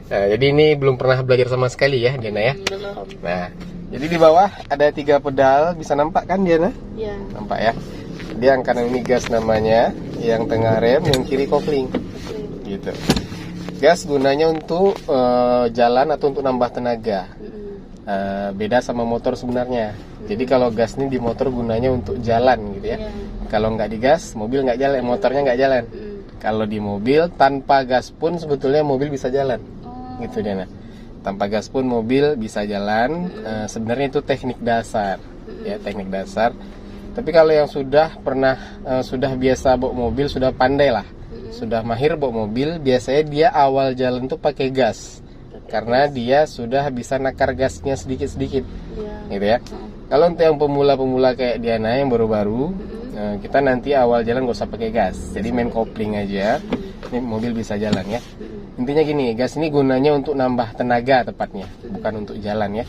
Nah, jadi ini belum pernah belajar sama sekali ya Diana ya. Belum. Nah, jadi di bawah ada 3 pedal, bisa nampak kan Diana? Ya. Nampak ya. Dia yang kanan ini gas namanya, yang tengah rem, yang kiri kopling. Gitu. Gas gunanya untuk jalan atau untuk nambah tenaga. Beda sama motor sebenarnya. Jadi kalau gas ini di motor gunanya untuk jalan gitu ya. Kalau nggak digas, mobil nggak jalan, motornya nggak jalan. Kalau di mobil tanpa gas pun sebetulnya mobil bisa jalan, gitu Diana. Tanpa gas pun mobil bisa jalan. Sebenarnya itu teknik dasar, ya teknik dasar. Tapi kalau yang sudah pernah, sudah biasa bawa mobil, sudah pandai lah, sudah mahir bawa mobil, biasanya dia awal jalan tuh pakai gas, karena dia sudah bisa nakar gasnya sedikit-sedikit, gitu ya. Kalau untuk yang pemula-pemula kayak Diana yang baru-baru, kita nanti awal jalan gak usah pakai gas, jadi main kopling aja, ini mobil bisa jalan ya. Intinya gini, gas ini gunanya untuk nambah tenaga tepatnya, bukan untuk jalan ya.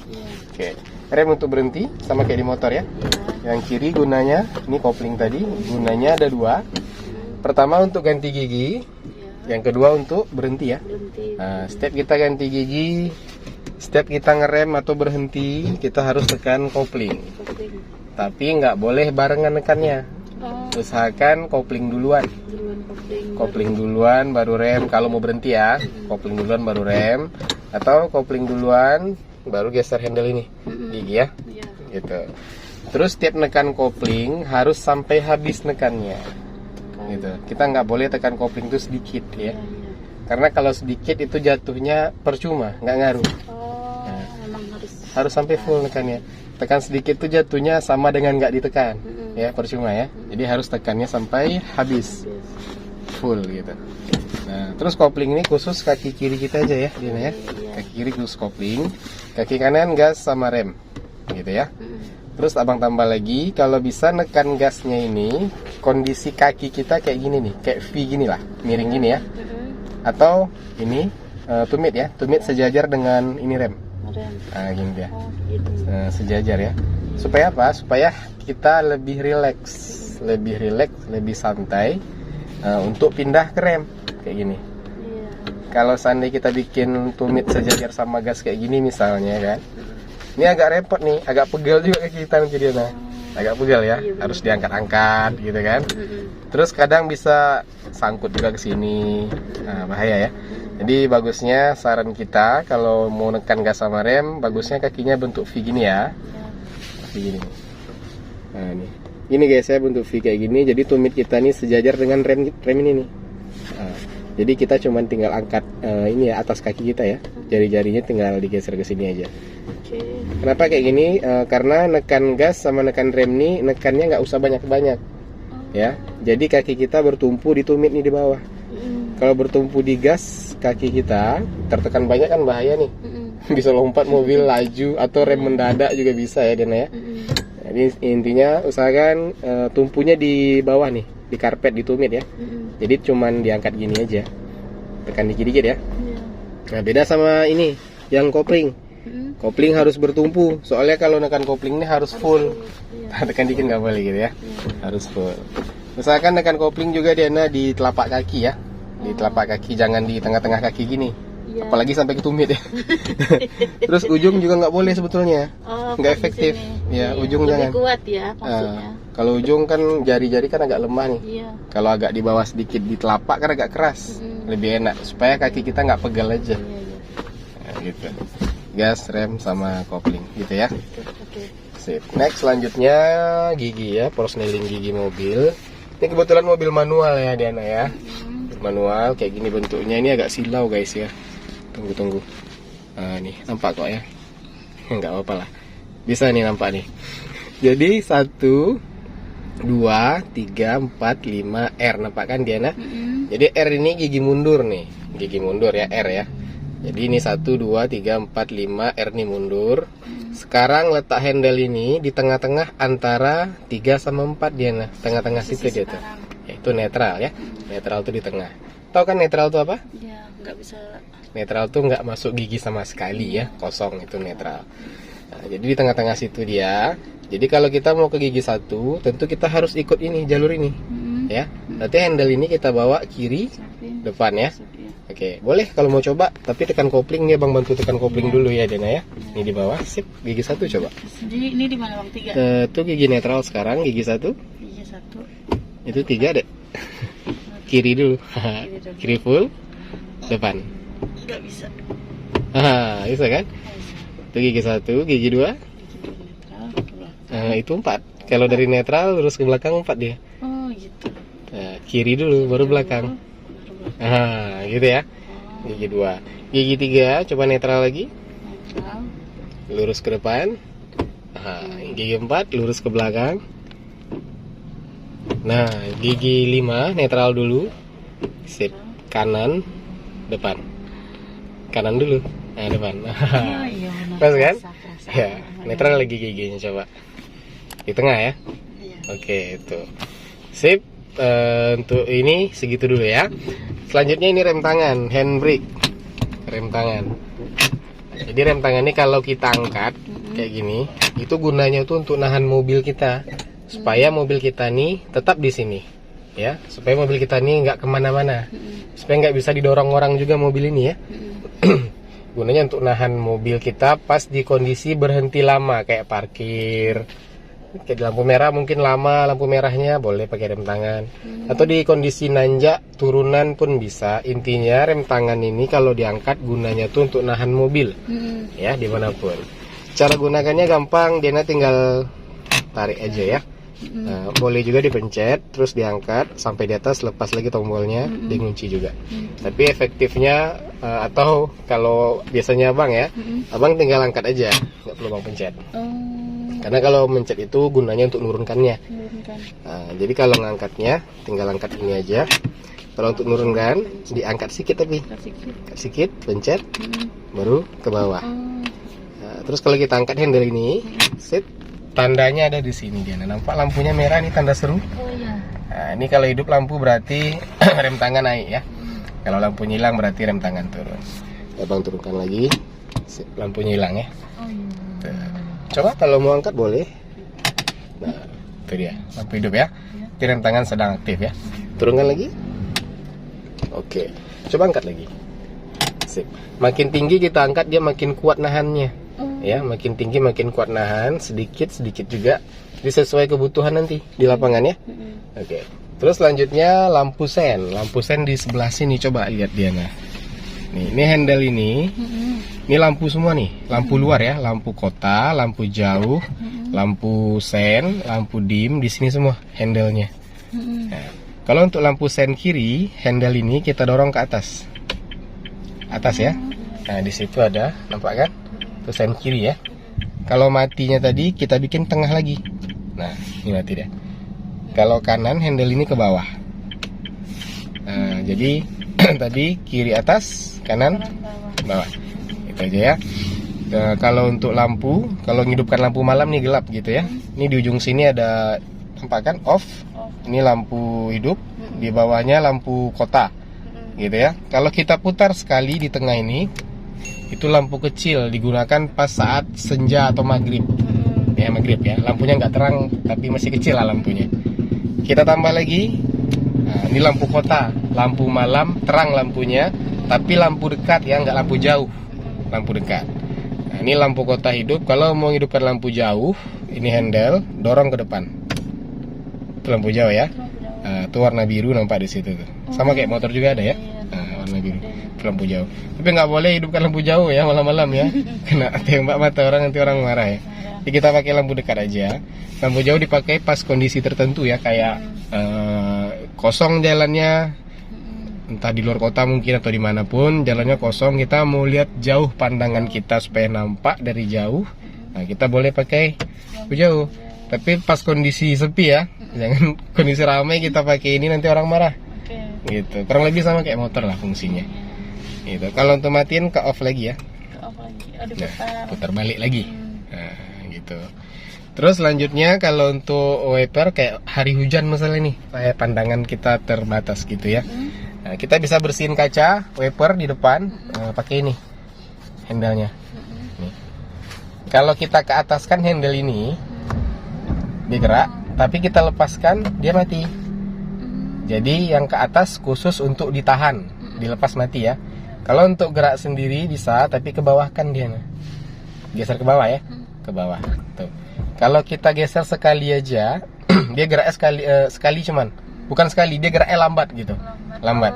Oke, rem untuk berhenti sama kayak di motor ya. Yang kiri gunanya, ini kopling tadi, gunanya ada 2. Pertama untuk ganti gigi, yang kedua untuk berhenti ya. Nah, step kita ganti gigi, step kita ngerem atau berhenti, kita harus tekan kopling. Tapi nggak boleh barengan nekannya. Usahakan kopling duluan. Kopling duluan baru rem. Kalau mau berhenti ya, kopling duluan baru rem, atau kopling duluan baru geser handle ini gigi ya. Gitu. Terus setiap nekan kopling harus sampai habis nekannya. Gitu. Kita nggak boleh tekan kopling itu sedikit ya. Karena kalau sedikit itu jatuhnya percuma, nggak ngaruh. Nah, harus sampai full nekannya. Tekan sedikit itu jatuhnya sama dengan nggak ditekan, ya percuma ya. Jadi harus tekannya sampai habis, full gitu. Nah, terus kopling ini khusus kaki kiri kita aja ya, Dina ya. Kaki kiri khusus kopling, kaki kanan gas sama rem, gitu ya. Terus abang tambah lagi, kalau bisa nekan gasnya ini, kondisi kaki kita kayak gini nih, kayak V gini lah, miring gini ya. Atau ini tumit ya, tumit sejajar dengan ini rem. Nah, gini dia. Sejajar ya. Supaya apa? Supaya kita lebih rileks, lebih santai untuk pindah ke rem kayak gini. Kalau seandainya kita bikin tumit sejajar sama gas kayak gini misalnya kan, ini agak repot nih, agak pegal juga ke kita nanti dia. Nah, agak pegal ya, harus diangkat-angkat gitu kan. Terus kadang bisa sangkut juga ke sini, nah, bahaya ya. Jadi bagusnya saran kita kalau mau nekan gas sama rem, bagusnya kakinya bentuk V gini ya. V gini. Nah ini guys ya, bentuk V kayak gini. Jadi tumit kita nih sejajar dengan rem ini nih. Nah, jadi kita cuman tinggal angkat ini ya, atas kaki kita ya. Jari-jarinya tinggal digeser ke sini aja. Kenapa kayak gini? Karena nekan gas sama nekan rem nih, nekannya nggak usah banyak-banyak. Ya, jadi kaki kita bertumpu di tumit nih di bawah. Kalau bertumpu di gas, kaki kita tertekan banyak kan bahaya nih. Bisa lompat mobil laju atau rem mendadak juga bisa ya Dena ya. Jadi intinya usahakan tumpunya di bawah nih, di karpet, di tumit ya. Jadi cuman diangkat gini aja, tekan dikit-dikit ya. Nah beda sama ini yang kopling. Kopling harus bertumpu, soalnya kalau nekan kopling ini harus full. Tekan dikit nggak boleh gitu ya, harus full. Usahakan nekan kopling juga Dena di telapak kaki ya. Di telapak kaki, jangan di tengah-tengah kaki gini, apalagi sampai ke tumit ya. Terus ujung juga nggak boleh sebetulnya, nggak efektif ya. Ujung jangan kuat ya maksudnya. Kalau ujung kan jari-jari kan agak lemah nih. Kalau agak di bawah sedikit di telapak kan agak keras, lebih enak supaya kaki kita nggak pegal aja. Nah, gitu. Gas, rem sama kopling gitu ya. Sip. Next selanjutnya gigi ya, persneling gigi mobil. Ini kebetulan mobil manual ya Diana ya. Manual kayak gini bentuknya, ini agak silau guys ya. Tunggu. Nih nampak kok ya. Nggak apa-apa lah. Bisa nih nampak nih. Jadi 1, 2, 3, 4, 5 R, nampak kan Diana? Jadi R ini gigi mundur nih, gigi mundur ya R ya. Jadi ini 1, 2, 3, 4, 5 R nih mundur. Sekarang letak handle ini di tengah-tengah antara 3 sama 4 Diana. Tengah-tengah situ dia tuh. Itu netral ya, netral tuh di tengah. Tahu kan netral tuh apa? Ya, nggak bisa. Netral tuh nggak masuk gigi sama sekali ya, kosong itu netral. Nah, jadi di tengah-tengah situ dia. Jadi kalau kita mau ke gigi 1, tentu kita harus ikut ini jalur ini, ya. Berarti handle ini kita bawa kiri, depan ya. Oke, boleh kalau mau coba, tapi tekan kopling nih, Bang bantu tekan kopling dulu ya, Dena ya. Ini di bawah, sip. Gigi 1 coba. Jadi ini di mana Bang? 3? Itu gigi netral sekarang, gigi 1. Gigi 1. Itu 3 deh. Kiri dulu. Kiri full. Depan. Nggak bisa. Bisa kan? Itu gigi 1, gigi 2. Netral ke belakang. Itu 4. Kalau dari netral lurus ke belakang 4 dia. Oh gitu. Nah, kiri dulu baru belakang. Gitu ya. Gigi 2. Gigi 3 coba netral lagi. Netral. Lurus ke depan. Gigi 4 lurus ke belakang. Nah, gigi 5 netral dulu. Sip. Kanan, depan. Kanan dulu. Nah, depan. Oh iya benar. Pas kan? Kerasa. Ya, netral lagi giginya coba. Di tengah ya. Iya. Oke, itu. Sip. Untuk ini segitu dulu ya. Selanjutnya ini rem tangan, handbrake. Rem tangan. Jadi rem tangan ini kalau kita angkat kayak gini, itu gunanya tuh untuk nahan mobil kita, supaya mobil kita nih tetap di sini, ya. Supaya mobil kita nih nggak kemana-mana, supaya nggak bisa didorong orang juga mobil ini ya. Gunanya untuk nahan mobil kita pas di kondisi berhenti lama, kayak parkir. Kayak di lampu merah mungkin lama lampu merahnya, boleh pakai rem tangan. Atau di kondisi nanjak turunan pun bisa. Intinya rem tangan ini kalau diangkat gunanya tuh untuk nahan mobil, ya dimanapun. Cara gunakannya gampang, Dena tinggal tarik aja ya. Nah, boleh juga dipencet terus diangkat sampai di atas, lepas lagi tombolnya, dikunci juga. Tapi efektifnya atau kalau biasanya abang ya, abang tinggal angkat aja, nggak perlu bang pencet. Karena kalau mencet itu gunanya untuk nurunkannya. Nah, jadi kalau ngangkatnya tinggal angkat ini aja. Kalau untuk nurunkan diangkat sedikit, tapi angkat sedikit, pencet, baru ke bawah. Nah, terus kalau kita angkat handle ini, sip, tandanya ada di sini dia. Nampak lampunya merah, ini tanda seru. Oh iya. Nah, ini kalau hidup lampu berarti rem tangan naik ya. Kalau lampunya hilang berarti rem tangan turun. Abang turunkan lagi, sip, lampunya hilang ya. Oh iya. Tuh. Coba kalau mau angkat boleh. Nah, itu dia lampu hidup ya. Ini rem tangan sedang aktif ya. Turunkan lagi. Oke, coba angkat lagi. Sip. Makin tinggi kita angkat, dia makin kuat nahannya. Ya, makin tinggi makin kuat nahan. Sedikit juga. Jadi sesuai kebutuhan nanti di lapangan ya. Oke. Terus selanjutnya lampu sen. Lampu sen di sebelah sini, coba lihat dia nah. Nih, ini handle ini. Ini lampu semua nih, lampu luar ya, lampu kota, lampu jauh, lampu sen, lampu dim, di sini semua handle-nya. Nah, kalau untuk lampu sen kiri, handle ini kita dorong ke atas, ya. Nah, di situ ada, nampak kan? Itu sen kiri ya. Kalau matinya tadi kita bikin tengah lagi. Nah, ini mati deh. Kalau kanan, handle ini ke bawah. Nah, jadi tadi kiri atas, kanan bawah. Aja ya. Nah, kalau untuk lampu, kalau menghidupkan lampu malam nih gelap gitu ya. Ini di ujung sini ada, nampak kan, off. Ini lampu hidup, di bawahnya lampu kota, gitu ya. Kalau kita putar sekali di tengah ini, itu lampu kecil digunakan pas saat senja atau maghrib. Ya maghrib ya. Lampunya nggak terang, tapi masih kecil lah lampunya. Kita tambah lagi. Nah, ini lampu kota, lampu malam terang lampunya, tapi lampu dekat ya, nggak lampu jauh. Lampu dekat. Nah, ini lampu kota hidup. Kalau mau hidupkan lampu jauh, ini handle, dorong ke depan. Itu lampu jauh ya. Nah, itu warna biru nampak di situ tuh. Sama kayak motor juga ada ya. Nah, warna biru. Itu lampu jauh. Tapi nggak boleh hidupkan lampu jauh ya malam-malam ya. Kena tembak mata orang, nanti orang marah ya. Jadi kita pakai lampu dekat aja. Lampu jauh dipakai pas kondisi tertentu ya, kayak kosong jalannya, entah di luar kota mungkin atau dimanapun jalannya kosong, kita mau lihat jauh pandangan kita supaya nampak dari jauh. Nah, kita boleh pakai lampu jauh. Tapi pas kondisi sepi ya, jangan kondisi ramai kita pakai ini, nanti orang marah. Gitu. Kurang lebih sama kayak motor lah fungsinya. Gitu. Kalau untuk matiin ke off lagi ya. Nah, putar balik lagi. Nah, gitu. Terus selanjutnya kalau untuk wiper kayak hari hujan misalnya nih, kayak pandangan kita terbatas gitu ya. Nah, kita bisa bersihin kaca wiper di depan pakai ini handle-nya. Nih. Kalau kita ke atas kan handle ini dia gerak, tapi kita lepaskan dia mati. Jadi yang ke atas khusus untuk ditahan, dilepas mati ya. Kalau untuk gerak sendiri bisa, tapi ke bawah kan dia. Geser ke bawah ya, ke bawah. Tuh. Kalau kita geser sekali aja, dia geraknya sekali cuman, bukan sekali, dia geraknya lambat gitu, lambat.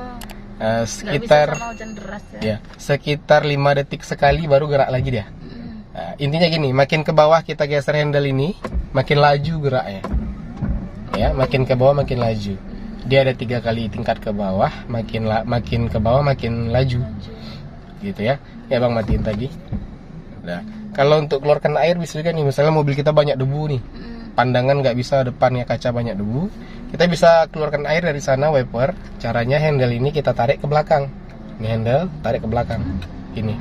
Sekitar sama hujan deras ya. ya, sekitar 5 detik sekali baru gerak lagi dia. Intinya gini, makin ke bawah kita geser handle ini, makin laju geraknya. Ya, makin ke bawah makin laju. Dia ada 3 kali tingkat ke bawah, makin ke bawah makin laju. Gitu ya. Ya Bang, matiin tadi. Nah, kalau untuk keluarkan air bisa juga nih, misalnya mobil kita banyak debu nih. Pandangan nggak bisa, depannya kaca banyak debu. Kita bisa keluarkan air dari sana, wiper. Caranya handle ini kita tarik ke belakang. Ini handle, tarik ke belakang. Ini.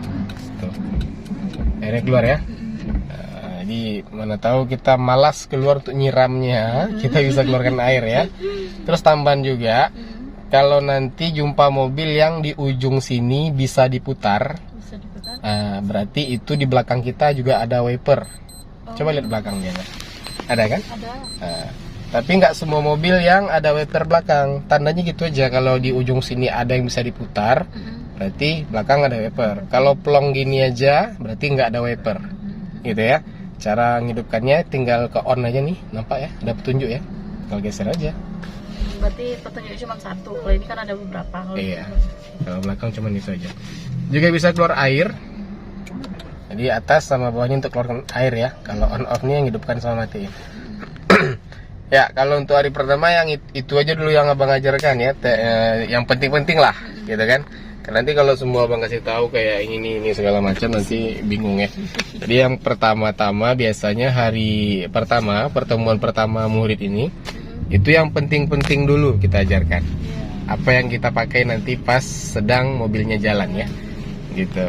Tuh. Airnya keluar ya. Jadi mana tahu kita malas keluar untuk nyiramnya, kita bisa keluarkan air ya. Terus tambahan juga, kalau nanti jumpa mobil yang di ujung sini bisa diputar, Bisa diputar. berarti itu di belakang kita juga ada wiper. Coba lihat belakangnya. Ada kan? Ada. Tapi nggak semua mobil yang ada wiper belakang. Tandanya gitu aja, kalau di ujung sini ada yang bisa diputar, berarti belakang ada wiper. Kalau plong gini aja, berarti nggak ada wiper. Gitu ya. Cara ngidupkannya tinggal ke on aja nih, nampak ya? Ada petunjuk ya. Kalau geser aja. Berarti petunjuk cuma satu. Kalau ini kan ada beberapa. Iya. Kalau belakang cuma itu aja. Juga bisa keluar air. Jadi atas sama bawahnya untuk keluarkan air ya. Kalau on off nya yang hidupkan sama matiin. Ya, kalau untuk hari pertama yang itu aja dulu yang abang ajarkan ya. Yang penting-penting lah, gitu kan. Karena nanti kalau semua abang kasih tahu kayak ini segala macam nanti bingung ya. Jadi yang pertama-tama biasanya hari pertama, pertemuan pertama murid ini, itu yang penting-penting dulu kita ajarkan. Apa yang kita pakai nanti pas sedang mobilnya jalan ya. Gitu.